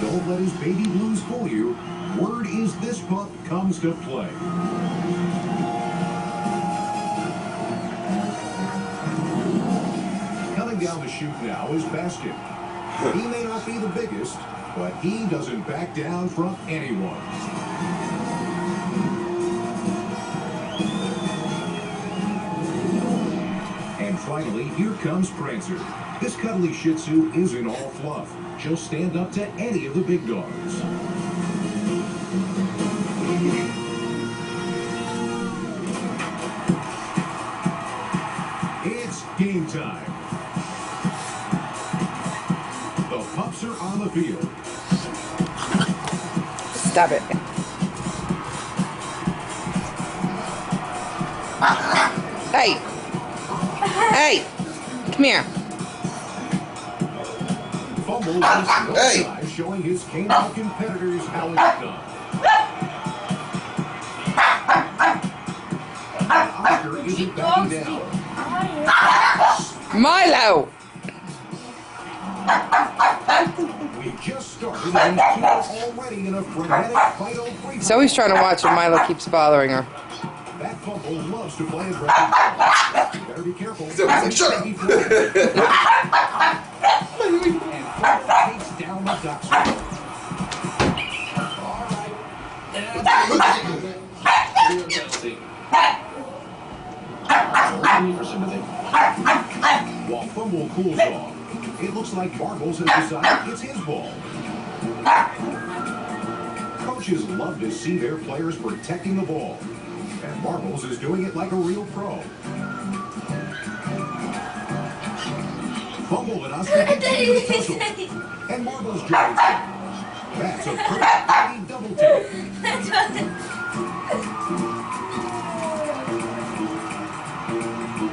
Don't let his baby blues fool you. Word is this pup comes to play. Coming down the chute now is Baskin. He may not be the biggest, but he doesn't back down from anyone. And finally, here comes Prancer. This cuddly Shih Tzu isn't all fluff. She'll stand up to any of the big dogs. It's game time. The pups are on the field. Stop it. Hey. Hey. Come here. Fumble is showing his canine competitors how it's done. Oscar isn't backing down. Milo. We just started and two are already in a frenetic fight over. Zoe's trying to watch and Milo keeps bothering her. That fumble loves to play aggressive. You better be careful. Shut up. And Fumble takes down the Ducks. All right. While Fumble cools off, it looks like Marbles has decided it's his ball. Coaches love to see their players protecting the ball. And Marbles is doing it like a real pro. Fumble and Oscar continue to tussle. And Marbles joins him. That's a pretty double take.